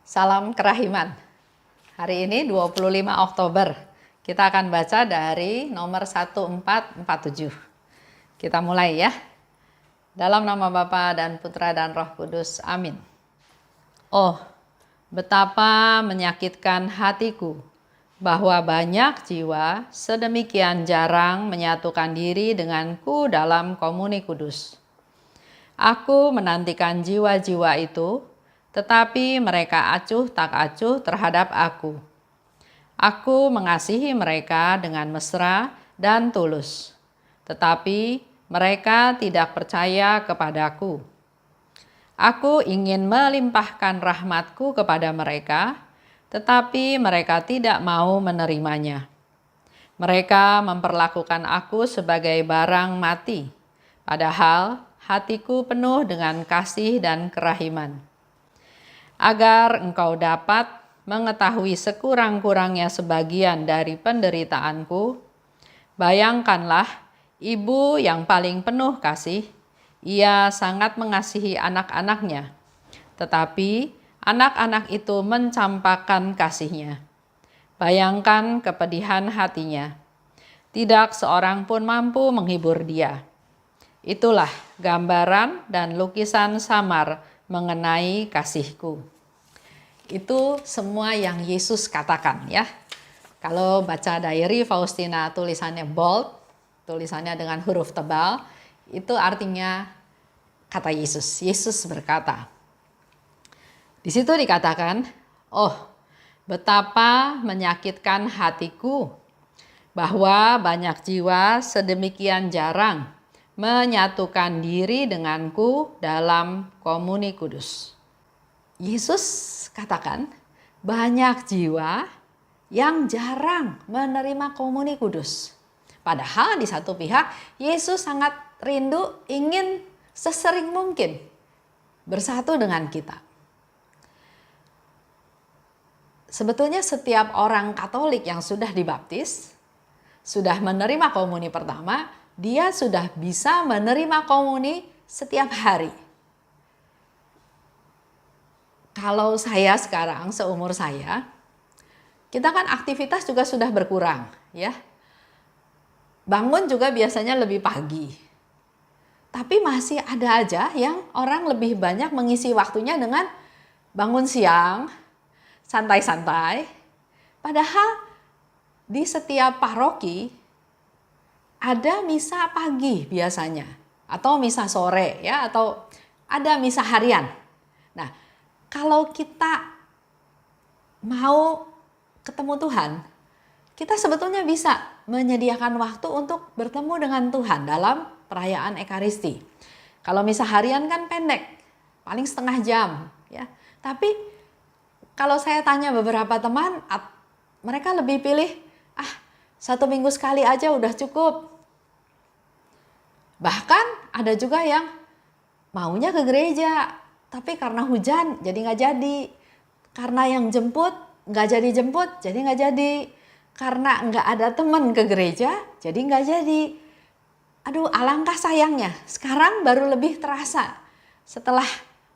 Salam kerahiman. Hari ini 25 Oktober. Kita akan baca dari nomor 1447. Kita mulai ya. Dalam nama Bapa dan Putra dan Roh Kudus. Amin. Oh, betapa menyakitkan hatiku bahwa banyak jiwa sedemikian jarang menyatukan diri denganku dalam komuni kudus. Aku menantikan jiwa-jiwa itu, tetapi mereka acuh tak acuh terhadap aku. Aku mengasihi mereka dengan mesra dan tulus, tetapi mereka tidak percaya kepadaku. Aku ingin melimpahkan rahmatku kepada mereka, tetapi mereka tidak mau menerimanya. Mereka memperlakukan aku sebagai barang mati, padahal hatiku penuh dengan kasih dan kerahiman. Agar engkau dapat mengetahui sekurang-kurangnya sebagian dari penderitaanku, bayangkanlah ibu yang paling penuh kasih, ia sangat mengasihi anak-anaknya, tetapi anak-anak itu mencampakkan kasihnya. Bayangkan kepedihan hatinya, tidak seorang pun mampu menghibur dia. Itulah gambaran dan lukisan samar mengenai kasihku. Itu semua yang Yesus katakan ya. Kalau baca diary Faustina tulisannya bold, tulisannya dengan huruf tebal, itu artinya kata Yesus. Yesus berkata. Di situ dikatakan, oh betapa menyakitkan hatiku bahwa banyak jiwa sedemikian jarang menyatukan diri denganku dalam komuni kudus. Yesus katakan banyak jiwa yang jarang menerima komuni kudus. Padahal di satu pihak Yesus sangat rindu ingin sesering mungkin bersatu dengan kita. Sebetulnya setiap orang Katolik yang sudah dibaptis, sudah menerima komuni pertama, dia sudah bisa menerima komuni setiap hari. Kalau saya sekarang, seumur saya, kita kan aktivitas juga sudah berkurang ya. Bangun juga biasanya lebih pagi. Tapi masih ada aja yang orang lebih banyak mengisi waktunya dengan bangun siang, santai-santai. Padahal di setiap paroki ada misa pagi biasanya, atau misa sore ya, atau ada misa harian. Nah, kalau kita mau ketemu Tuhan, kita sebetulnya bisa menyediakan waktu untuk bertemu dengan Tuhan dalam perayaan Ekaristi. Kalau misa harian kan pendek, paling setengah jam ya. Tapi kalau saya tanya beberapa teman, mereka lebih pilih 1 minggu sekali aja udah cukup. Bahkan ada juga yang maunya ke gereja, tapi karena hujan jadi nggak jadi. Karena yang jemput nggak jadi jemput, jadi nggak jadi. Karena nggak ada teman ke gereja, jadi nggak jadi. Aduh, alangkah sayangnya. Sekarang baru lebih terasa. Setelah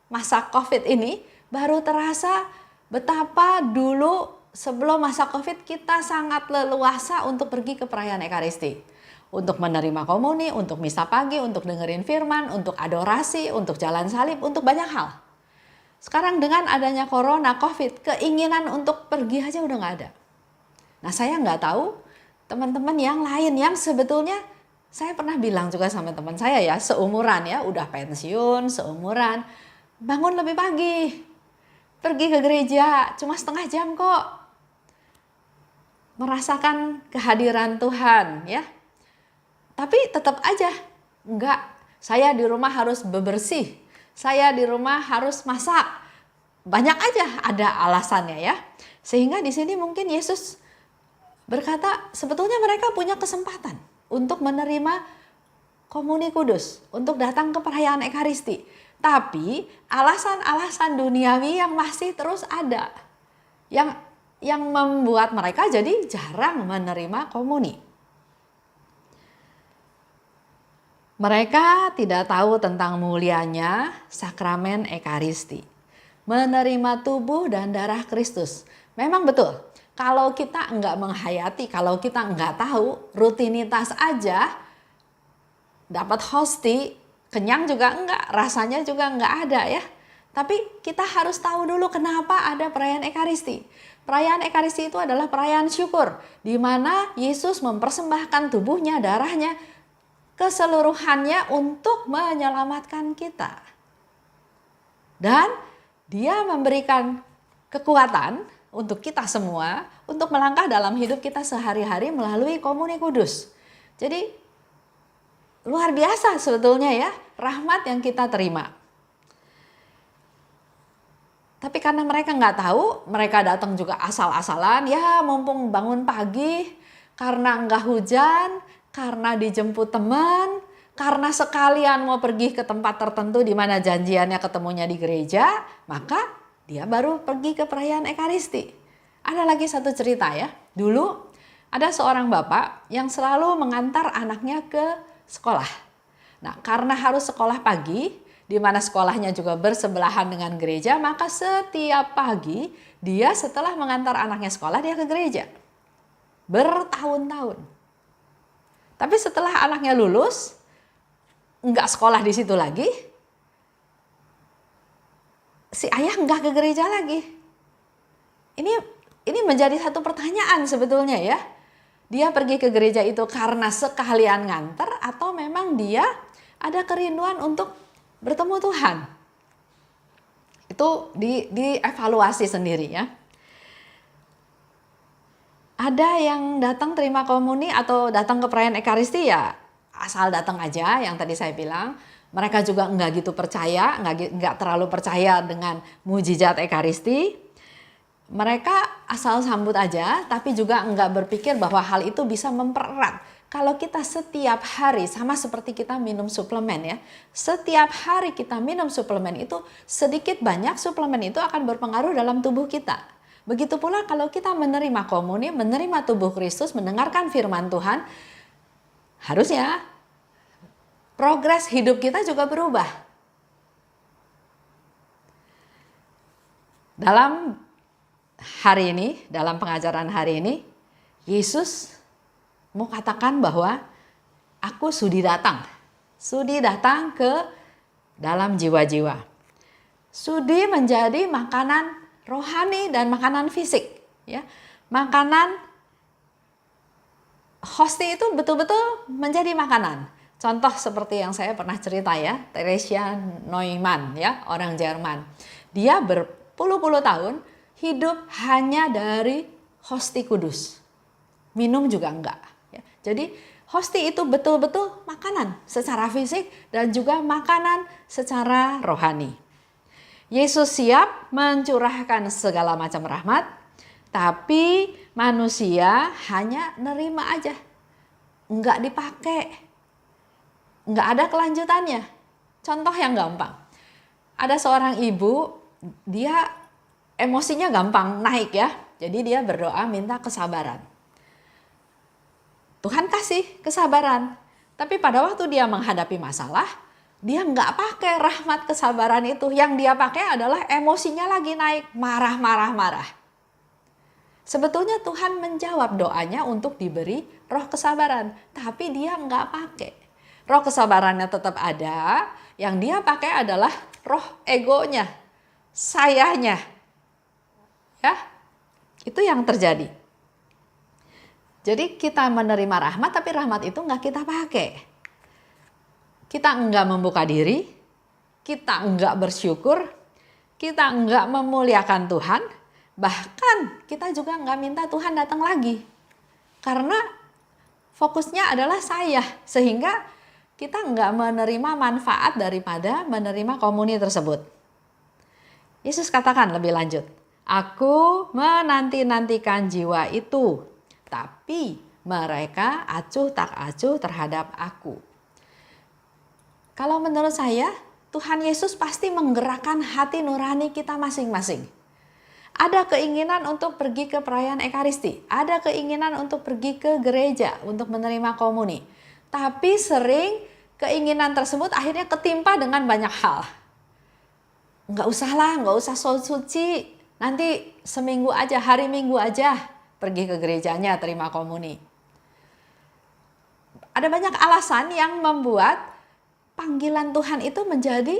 masa COVID ini, baru terasa betapa dulu sebelum masa COVID kita sangat leluasa untuk pergi ke perayaan Ekaristi. Untuk menerima komuni, untuk misa pagi, untuk dengerin firman, untuk adorasi, untuk jalan salib, untuk banyak hal. Sekarang dengan adanya corona, COVID, keinginan untuk pergi aja udah nggak ada. Nah, saya nggak tahu teman-teman yang lain yang sebetulnya saya pernah bilang juga sama teman saya ya, seumuran ya, udah pensiun, seumuran, bangun lebih pagi, pergi ke gereja, cuma setengah jam kok. Merasakan kehadiran Tuhan ya. Tapi tetap aja enggak, saya di rumah harus bebersih, saya di rumah harus masak. Banyak aja ada alasannya ya. Sehingga di sini mungkin Yesus berkata sebetulnya mereka punya kesempatan untuk menerima komuni kudus, untuk datang ke perayaan Ekaristi. Tapi alasan-alasan duniawi yang masih terus ada. Yang membuat mereka jadi jarang menerima komuni. Mereka tidak tahu tentang mulianya sakramen Ekaristi. menerima tubuh dan darah Kristus. Memang betul, kalau kita enggak menghayati, kalau kita enggak tahu, rutinitas aja, dapat hosti, kenyang juga enggak, rasanya juga enggak ada ya. Tapi kita harus tahu dulu kenapa ada perayaan Ekaristi. Perayaan Ekaristi itu adalah perayaan syukur, di mana Yesus mempersembahkan tubuhnya, darahnya, keseluruhannya untuk menyelamatkan kita. Dan dia memberikan kekuatan untuk kita semua, untuk melangkah dalam hidup kita sehari-hari melalui komuni kudus. Jadi luar biasa sebetulnya ya, rahmat yang kita terima. Tapi karena mereka nggak tahu, mereka datang juga asal-asalan, ya mumpung bangun pagi, karena nggak hujan, karena dijemput teman, karena sekalian mau pergi ke tempat tertentu di mana janjiannya ketemunya di gereja, maka dia baru pergi ke perayaan Ekaristi. Ada lagi satu cerita ya. Dulu ada seorang bapak yang selalu mengantar anaknya ke sekolah. Nah, karena harus sekolah pagi, di mana sekolahnya juga bersebelahan dengan gereja, maka setiap pagi dia setelah mengantar anaknya sekolah, dia ke gereja. Bertahun-tahun. Tapi setelah anaknya lulus, nggak sekolah di situ lagi, si ayah nggak ke gereja lagi. Ini menjadi satu pertanyaan sebetulnya ya. Dia pergi ke gereja itu karena sekalian nganter atau memang dia ada kerinduan untuk bertemu Tuhan. Itu dievaluasi sendiri ya. Ada yang datang terima komuni atau datang ke perayaan Ekaristi ya asal datang aja, yang tadi saya bilang. Mereka juga nggak gitu percaya, nggak terlalu percaya dengan mujizat Ekaristi. Mereka asal sambut aja, tapi juga nggak berpikir bahwa hal itu bisa mempererat. Kalau kita setiap hari, sama seperti kita minum suplemen ya, setiap hari kita minum suplemen itu, sedikit banyak suplemen itu akan berpengaruh dalam tubuh kita. Begitu pula kalau kita menerima komuni, menerima tubuh Kristus, mendengarkan firman Tuhan, harusnya progres hidup kita juga berubah. Dalam hari ini, dalam pengajaran hari ini, Yesus mau katakan bahwa aku sudi datang ke dalam jiwa-jiwa. Sudi menjadi makanan rohani dan makanan fisik. Ya. Makanan hosti itu betul-betul menjadi makanan. Contoh seperti yang saya pernah cerita ya, Theresia Neumann ya, orang Jerman. Dia berpuluh-puluh tahun hidup hanya dari hosti kudus. Minum juga enggak. Ya. Jadi hosti itu betul-betul makanan secara fisik dan juga makanan secara rohani. Yesus siap mencurahkan segala macam rahmat, tapi manusia hanya nerima aja. Enggak dipakai. Nggak ada kelanjutannya. Contoh yang gampang. Ada seorang ibu, dia emosinya gampang naik ya. Jadi dia berdoa minta kesabaran. Tuhan kasih kesabaran. Tapi pada waktu dia menghadapi masalah, dia nggak pakai rahmat kesabaran itu. Yang dia pakai adalah emosinya lagi naik, marah. Sebetulnya Tuhan menjawab doanya untuk diberi roh kesabaran. Tapi dia nggak pakai. Roh kesabarannya tetap ada, yang dia pakai adalah roh egonya, sayanya. Ya, itu yang terjadi. Jadi kita menerima rahmat, tapi rahmat itu nggak kita pakai. Kita nggak membuka diri, kita nggak bersyukur, kita nggak memuliakan Tuhan, bahkan kita juga nggak minta Tuhan datang lagi. Karena fokusnya adalah saya, sehingga kita nggak menerima manfaat daripada menerima komuni tersebut. Yesus katakan lebih lanjut, aku menanti-nantikan jiwa itu, tapi mereka acuh tak acuh terhadap aku. Kalau menurut saya, Tuhan Yesus pasti menggerakkan hati nurani kita masing-masing. Ada keinginan untuk pergi ke perayaan Ekaristi, ada keinginan untuk pergi ke gereja untuk menerima komuni. Tapi sering keinginan tersebut akhirnya ketimpa dengan banyak hal. nggak usah lah, nggak usah suci, nanti seminggu aja, hari Minggu aja pergi ke gerejanya terima komuni. Ada banyak alasan yang membuat panggilan Tuhan itu menjadi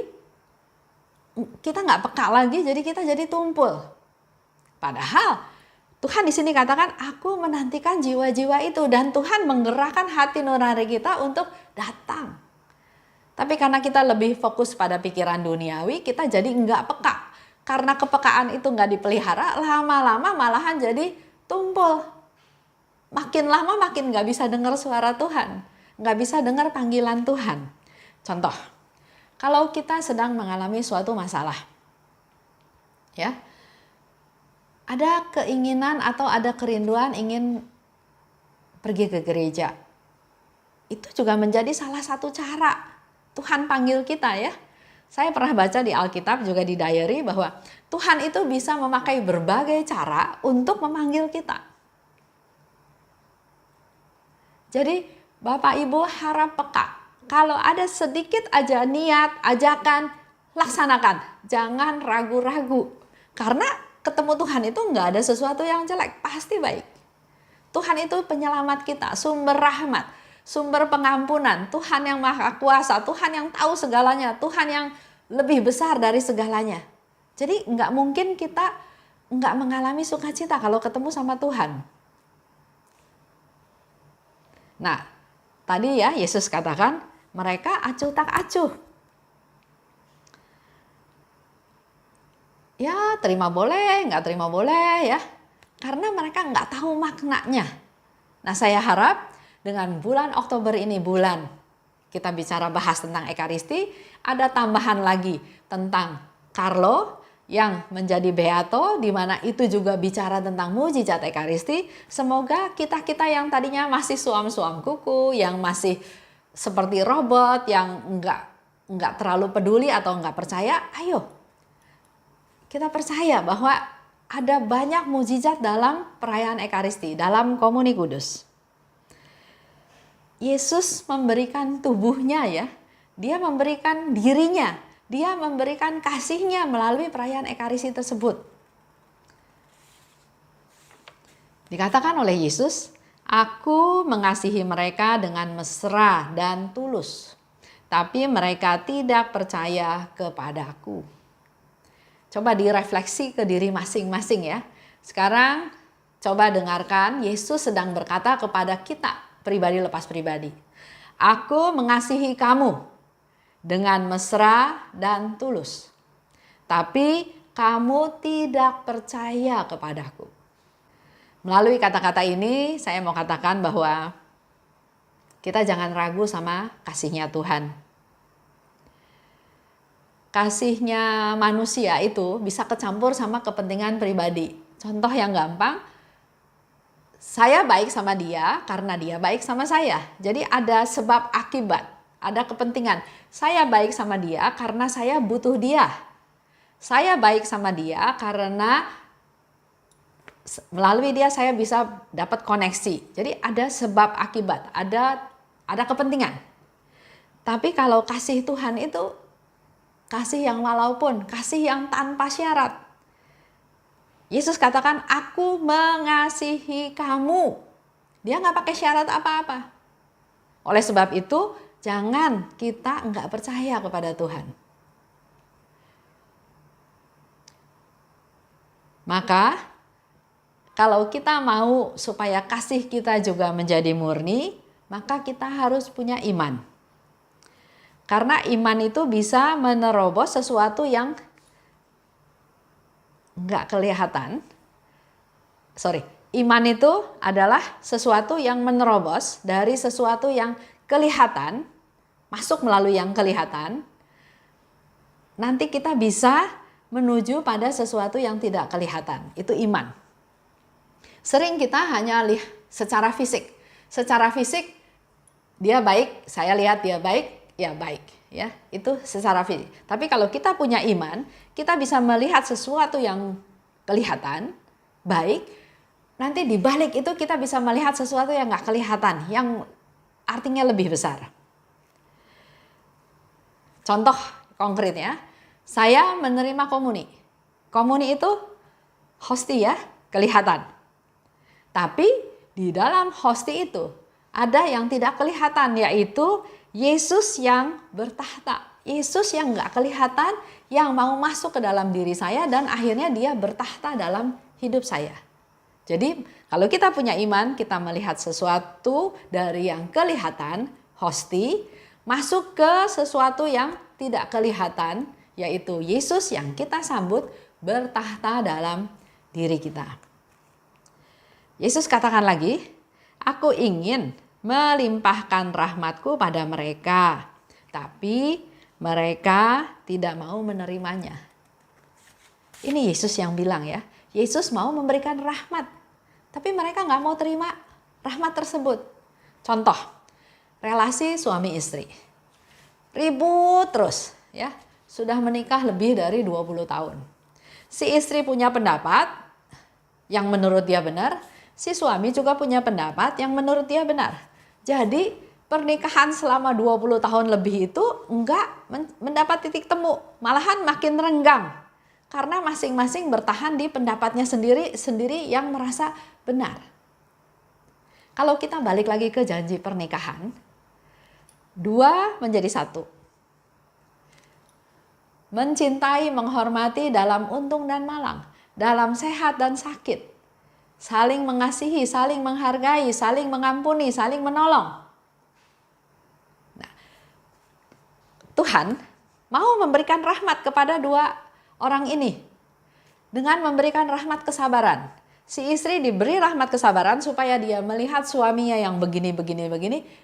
kita nggak peka lagi, jadi kita jadi tumpul. Padahal Tuhan di sini katakan, aku menantikan jiwa-jiwa itu, dan Tuhan menggerakkan hati nurani kita untuk datang. Tapi karena kita lebih fokus pada pikiran duniawi, kita jadi nggak peka. Karena kepekaan itu nggak dipelihara, lama-lama malahan jadi tumpul. Makin lama makin nggak bisa dengar suara Tuhan, nggak bisa dengar panggilan Tuhan. Contoh, kalau kita sedang mengalami suatu masalah, ya, ada keinginan atau ada kerinduan ingin pergi ke gereja. Itu juga menjadi salah satu cara Tuhan panggil kita, ya. Saya pernah baca di Alkitab, juga di diary, bahwa Tuhan itu bisa memakai berbagai cara untuk memanggil kita. Jadi Bapak Ibu harap peka. Kalau ada sedikit aja niat, ajakan, laksanakan. Jangan ragu-ragu. Karena ketemu Tuhan itu nggak ada sesuatu yang jelek, pasti baik. Tuhan itu penyelamat kita, sumber rahmat, sumber pengampunan, Tuhan yang maha kuasa, Tuhan yang tahu segalanya, Tuhan yang lebih besar dari segalanya. Jadi nggak mungkin kita nggak mengalami sukacita kalau ketemu sama Tuhan. Nah, tadi ya Yesus katakan mereka acuh tak acuh. Ya terima boleh, nggak terima boleh ya. Karena mereka nggak tahu maknanya. Nah, saya harap dengan bulan Oktober ini, bulan kita bicara bahas tentang Ekaristi, ada tambahan lagi tentang Carlo yang menjadi Beato, di mana itu juga bicara tentang mujizat Ekaristi. Semoga kita-kita yang tadinya masih suam-suam kuku, yang masih seperti robot, yang nggak terlalu peduli atau nggak percaya, ayo kita percaya bahwa ada banyak mujizat dalam perayaan Ekaristi, dalam Komuni Kudus. Yesus memberikan tubuhnya, ya, dia memberikan dirinya, dia memberikan kasihnya melalui perayaan Ekaristi tersebut. Dikatakan oleh Yesus, aku mengasihi mereka dengan mesra dan tulus, tapi mereka tidak percaya kepadaku. Coba direfleksi ke diri masing-masing ya. Sekarang coba dengarkan Yesus sedang berkata kepada kita pribadi lepas pribadi. Aku mengasihi kamu dengan mesra dan tulus, tapi kamu tidak percaya kepadaku. Melalui kata-kata ini saya mau katakan bahwa kita jangan ragu sama kasihnya Tuhan. Kasihnya manusia itu bisa kecampur sama kepentingan pribadi. Contoh yang gampang, saya baik sama dia karena dia baik sama saya. Jadi ada sebab akibat, ada kepentingan. Saya baik sama dia karena saya butuh dia. Saya baik sama dia karena melalui dia saya bisa dapat koneksi. Jadi ada sebab akibat, ada kepentingan. Tapi kalau kasih Tuhan itu kasih yang walaupun, kasih yang tanpa syarat. Yesus katakan, aku mengasihi kamu. Dia nggak pakai syarat apa-apa. Oleh sebab itu, jangan kita nggak percaya kepada Tuhan. Maka, kalau kita mau supaya kasih kita juga menjadi murni, maka kita harus punya iman. Karena iman itu bisa menerobos sesuatu yang nggak kelihatan. Iman itu adalah sesuatu yang menerobos dari sesuatu yang kelihatan, masuk melalui yang kelihatan. Nanti kita bisa menuju pada sesuatu yang tidak kelihatan. Itu iman. Sering kita hanya lihat secara fisik. Secara fisik dia baik, saya lihat dia baik. Ya baik, ya itu secara fisik. Tapi kalau kita punya iman, kita bisa melihat sesuatu yang kelihatan baik. Nanti di balik itu kita bisa melihat sesuatu yang nggak kelihatan, yang artinya lebih besar. Contoh konkret ya, Saya menerima komuni. Komuni itu hosti ya, kelihatan. Tapi di dalam hosti itu ada yang tidak kelihatan, yaitu Yesus yang bertahta. Yesus yang nggak kelihatan, yang mau masuk ke dalam diri saya dan akhirnya dia bertahta dalam hidup saya. Jadi kalau kita punya iman, kita melihat sesuatu dari yang kelihatan, hosti, masuk ke sesuatu yang tidak kelihatan, yaitu Yesus yang kita sambut bertahta dalam diri kita. Yesus katakan lagi, aku ingin melimpahkan rahmatku pada mereka, tapi mereka tidak mau menerimanya. Ini Yesus yang bilang ya, Yesus mau memberikan rahmat, tapi mereka nggak mau terima rahmat tersebut. Contoh, relasi suami istri. Ribut terus ya, sudah menikah lebih dari 20 tahun. Si istri punya pendapat yang menurut dia benar, si suami juga punya pendapat yang menurut dia benar. Jadi pernikahan selama 20 tahun lebih itu enggak mendapat titik temu, malahan makin renggang. Karena masing-masing bertahan di pendapatnya sendiri yang merasa benar. Kalau kita balik lagi ke janji pernikahan, dua menjadi satu. Mencintai, menghormati dalam untung dan malang, dalam sehat dan sakit. Saling mengasihi, saling menghargai, saling mengampuni, saling menolong. Nah, Tuhan mau memberikan rahmat kepada dua orang ini dengan memberikan rahmat kesabaran. Si istri diberi rahmat kesabaran supaya dia melihat suaminya yang begini,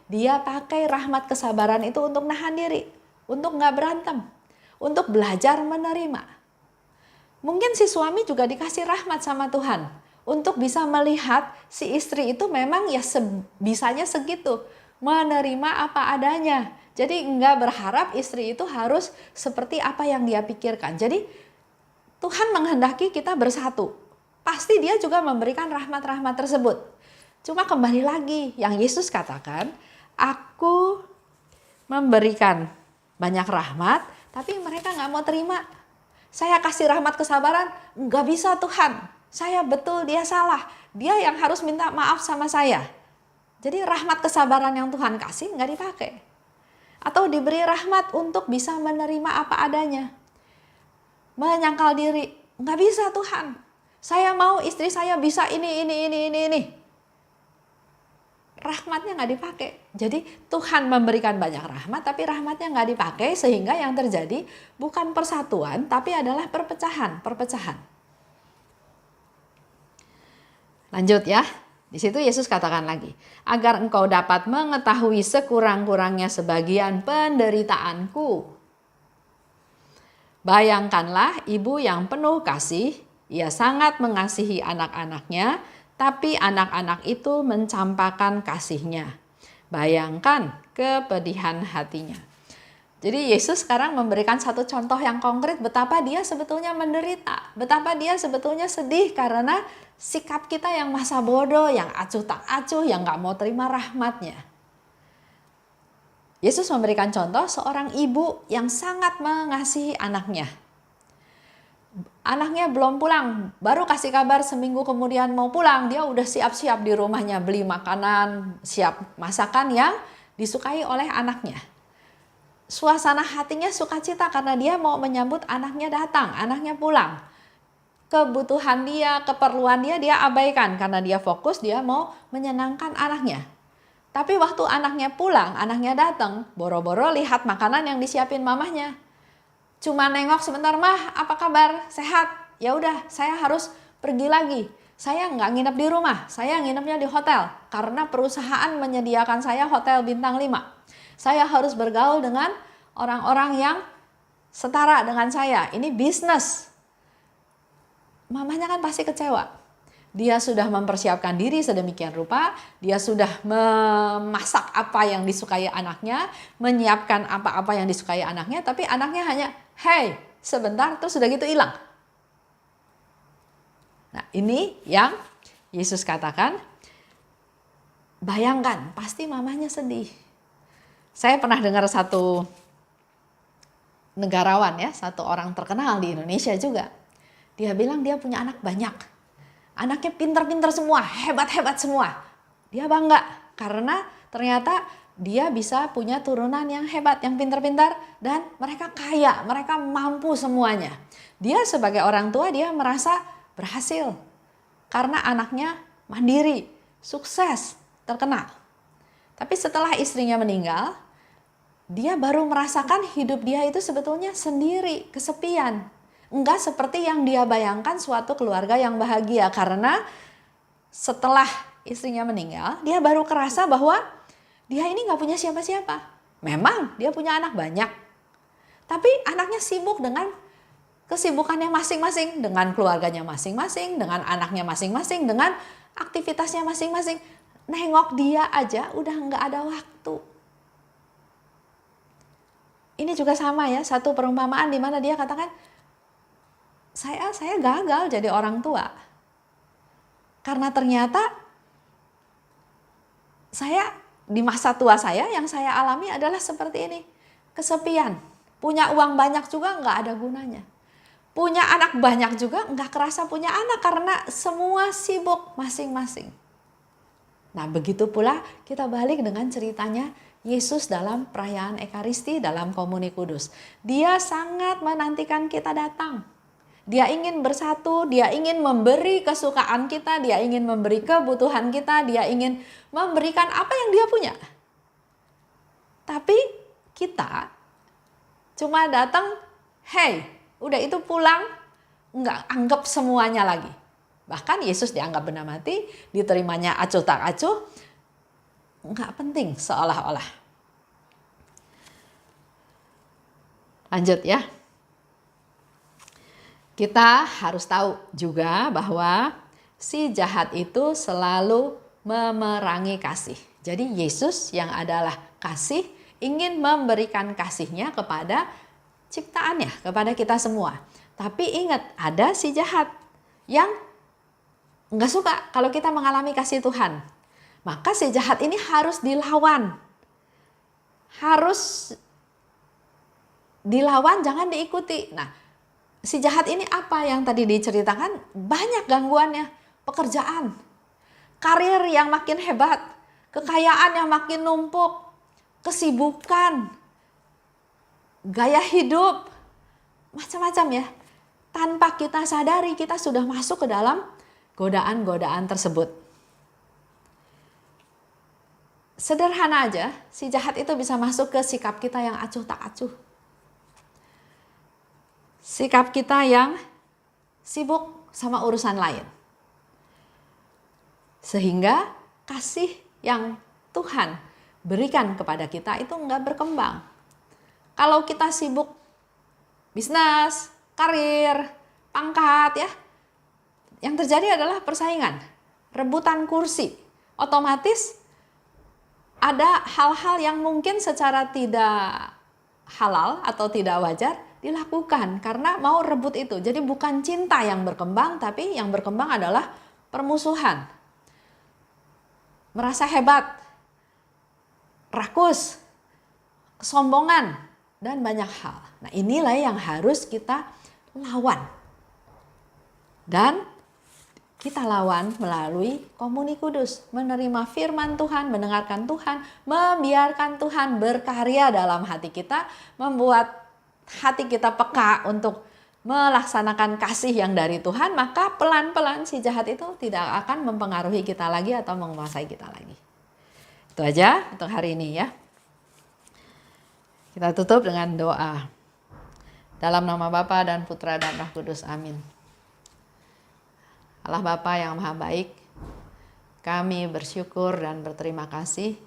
dia pakai rahmat kesabaran itu untuk nahan diri, untuk nggak berantem, untuk belajar menerima. Mungkin si suami juga dikasih rahmat sama Tuhan untuk bisa melihat si istri itu memang ya bisanya segitu, menerima apa adanya. Jadi nggak berharap istri itu harus seperti apa yang dia pikirkan. Jadi Tuhan menghendaki kita bersatu. Pasti dia juga memberikan rahmat-rahmat tersebut. Cuma kembali lagi yang Yesus katakan, aku memberikan banyak rahmat, tapi mereka nggak mau terima. Saya kasih rahmat kesabaran, nggak bisa Tuhan. Saya betul, dia salah. Dia yang harus minta maaf sama saya. Jadi rahmat kesabaran yang Tuhan kasih nggak dipakai. Atau diberi rahmat untuk bisa menerima apa adanya. Menyangkal diri, nggak bisa Tuhan. Saya mau istri saya bisa ini. Rahmatnya nggak dipakai. Jadi Tuhan memberikan banyak rahmat, tapi rahmatnya nggak dipakai sehingga yang terjadi bukan persatuan, tapi adalah perpecahan. Lanjut ya. Di situ Yesus katakan lagi, agar engkau dapat mengetahui sekurang-kurangnya sebagian penderitaanku. Bayangkanlah ibu yang penuh kasih, ia sangat mengasihi anak-anaknya, tapi anak-anak itu mencampakkan kasihnya. Bayangkan kepedihan hatinya. Jadi Yesus sekarang memberikan satu contoh yang konkret betapa dia sebetulnya menderita. Betapa dia sebetulnya sedih karena sikap kita yang masa bodoh, yang acuh tak acuh, yang gak mau terima rahmatnya. Yesus memberikan contoh seorang ibu yang sangat mengasihi anaknya. Anaknya belum pulang, baru kasih kabar seminggu kemudian mau pulang, dia udah siap-siap di rumahnya beli makanan, siap masakan yang disukai oleh anaknya. Suasana hatinya sukacita karena dia mau menyambut anaknya datang, anaknya pulang. Kebutuhan dia, keperluan dia abaikan karena dia fokus, dia mau menyenangkan anaknya. Tapi waktu anaknya pulang, anaknya datang, boro-boro lihat makanan yang disiapin mamahnya. Cuma nengok sebentar, mah apa kabar, sehat? Ya udah, saya harus pergi lagi. Saya nggak nginep di rumah, saya nginepnya di hotel. Karena perusahaan menyediakan saya hotel bintang 5. Saya harus bergaul dengan orang-orang yang setara dengan saya. Ini bisnis. Mamanya kan pasti kecewa. Dia sudah mempersiapkan diri sedemikian rupa, dia sudah memasak apa yang disukai anaknya, menyiapkan apa-apa yang disukai anaknya, tapi anaknya hanya, hey, sebentar, terus sudah gitu hilang. Nah, ini yang Yesus katakan, bayangkan, pasti mamanya sedih. Saya pernah dengar satu negarawan ya, satu orang terkenal di Indonesia juga. Dia bilang dia punya anak banyak. Anaknya pintar-pintar semua, hebat-hebat semua. Dia bangga karena ternyata dia bisa punya turunan yang hebat, yang pintar-pintar, dan mereka kaya, mereka mampu semuanya. Dia sebagai orang tua dia merasa berhasil karena anaknya mandiri, sukses, terkenal. Tapi setelah istrinya meninggal, dia baru merasakan hidup dia itu sebetulnya sendiri, kesepian. Enggak seperti yang dia bayangkan suatu keluarga yang bahagia, karena setelah istrinya meninggal, dia baru kerasa bahwa dia ini nggak punya siapa-siapa. Memang dia punya anak banyak, tapi anaknya sibuk dengan kesibukannya masing-masing, dengan keluarganya masing-masing, dengan anaknya masing-masing, dengan aktivitasnya masing-masing. Nengok dia aja udah nggak ada waktu. Ini juga sama ya, satu perumpamaan di mana dia katakan, saya gagal jadi orang tua. Karena ternyata saya di masa tua saya yang saya alami adalah seperti ini. Kesepian, punya uang banyak juga nggak ada gunanya. Punya anak banyak juga nggak kerasa punya anak karena semua sibuk masing-masing. Nah begitu pula kita balik dengan ceritanya Yesus dalam perayaan Ekaristi, dalam Komuni Kudus. Dia sangat menantikan kita datang. Dia ingin bersatu, dia ingin memberi kesukaan kita, dia ingin memberi kebutuhan kita, dia ingin memberikan apa yang dia punya. Tapi kita cuma datang, hey, udah itu pulang, nggak anggap semuanya lagi. Bahkan Yesus dianggap benda mati, diterimanya acuh tak acuh, nggak penting seolah-olah. Lanjut ya. Kita harus tahu juga bahwa si jahat itu selalu memerangi kasih. Jadi Yesus yang adalah kasih ingin memberikan kasihnya kepada ciptaannya, kepada kita semua. Tapi ingat, ada si jahat yang nggak suka kalau kita mengalami kasih Tuhan. Maka si jahat ini harus dilawan. Harus dilawan, jangan diikuti. Nah, si jahat ini apa yang tadi diceritakan? Banyak gangguannya. Pekerjaan, karir yang makin hebat, kekayaan yang makin numpuk, kesibukan, gaya hidup, macam-macam ya. Tanpa kita sadari kita sudah masuk ke dalam godaan-godaan tersebut. Sederhana aja, si jahat itu bisa masuk ke sikap kita yang acuh tak acuh. Sikap kita yang sibuk sama urusan lain. Sehingga kasih yang Tuhan berikan kepada kita itu nggak berkembang. Kalau kita sibuk bisnis, karir, pangkat ya, yang terjadi adalah persaingan, rebutan kursi. Otomatis ada hal-hal yang mungkin secara tidak halal atau tidak wajar dilakukan karena mau rebut itu. Jadi bukan cinta yang berkembang, tapi yang berkembang adalah permusuhan. Merasa hebat, rakus, kesombongan, dan banyak hal. Nah inilah yang harus kita lawan. Dan kita lawan melalui Komuni Kudus. Menerima firman Tuhan, mendengarkan Tuhan, membiarkan Tuhan berkarya dalam hati kita, membuat hati kita peka untuk melaksanakan kasih yang dari Tuhan, maka pelan-pelan si jahat itu tidak akan mempengaruhi kita lagi atau menguasai kita lagi. Itu aja untuk hari ini ya. Kita tutup dengan doa. Dalam nama Bapa dan Putra dan Roh Kudus, amin. Allah Bapa yang Maha Baik, kami bersyukur dan berterima kasih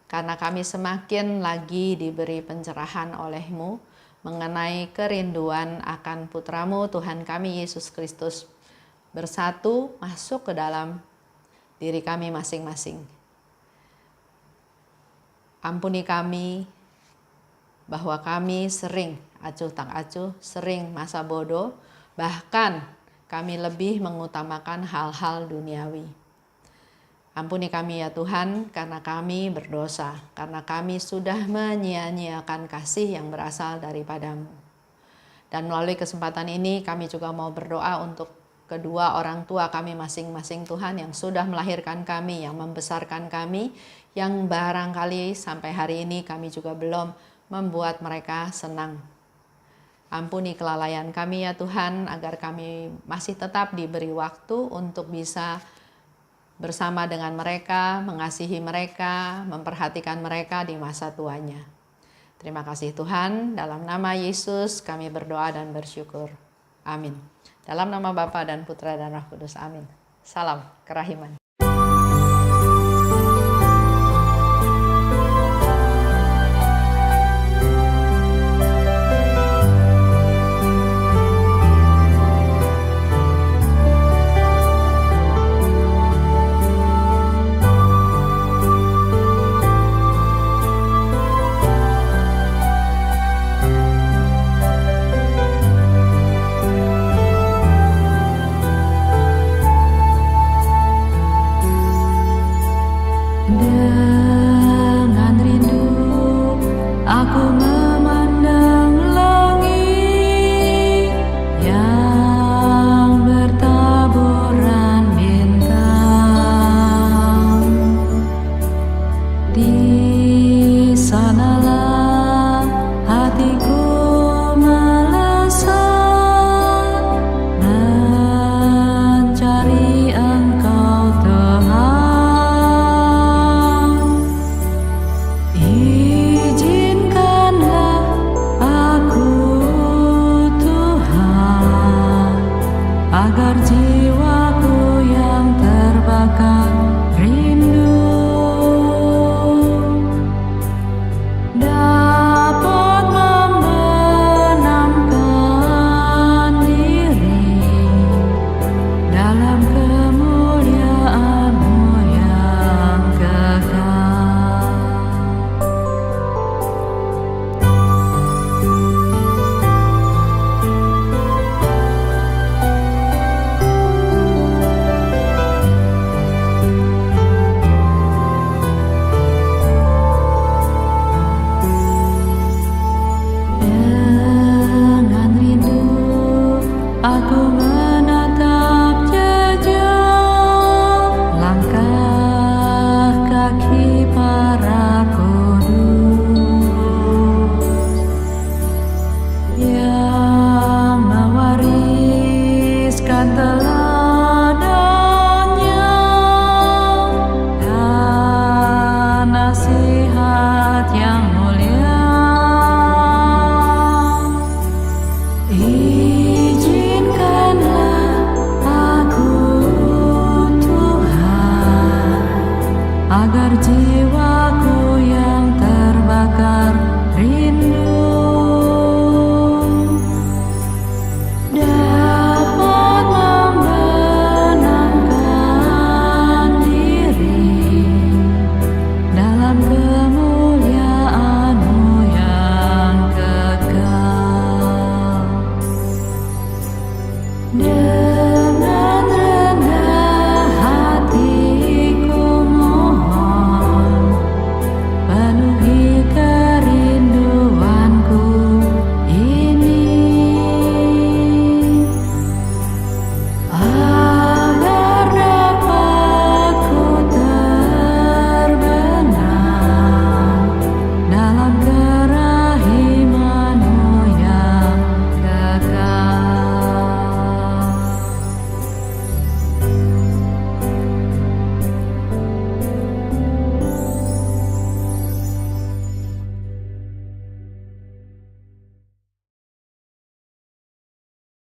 karena kami semakin lagi diberi pencerahan oleh-Mu mengenai kerinduan akan Putramu Tuhan kami Yesus Kristus bersatu masuk ke dalam diri kami masing-masing. Ampuni kami bahwa kami sering acuh tak acuh, sering masa bodoh, bahkan kami lebih mengutamakan hal-hal duniawi. Ampuni kami ya Tuhan karena kami berdosa, karena kami sudah menyia-nyiakan kasih yang berasal daripada-Mu. Dan melalui kesempatan ini kami juga mau berdoa untuk kedua orang tua kami masing-masing Tuhan yang sudah melahirkan kami, yang membesarkan kami, yang barangkali sampai hari ini kami juga belum membuat mereka senang. Ampuni kelalaian kami ya Tuhan, agar kami masih tetap diberi waktu untuk bisa bersama dengan mereka, mengasihi mereka, memperhatikan mereka di masa tuanya. Terima kasih Tuhan, dalam nama Yesus kami berdoa dan bersyukur. Amin. Dalam nama Bapa dan Putra dan Roh Kudus. Amin. Salam kerahiman. agar jiwa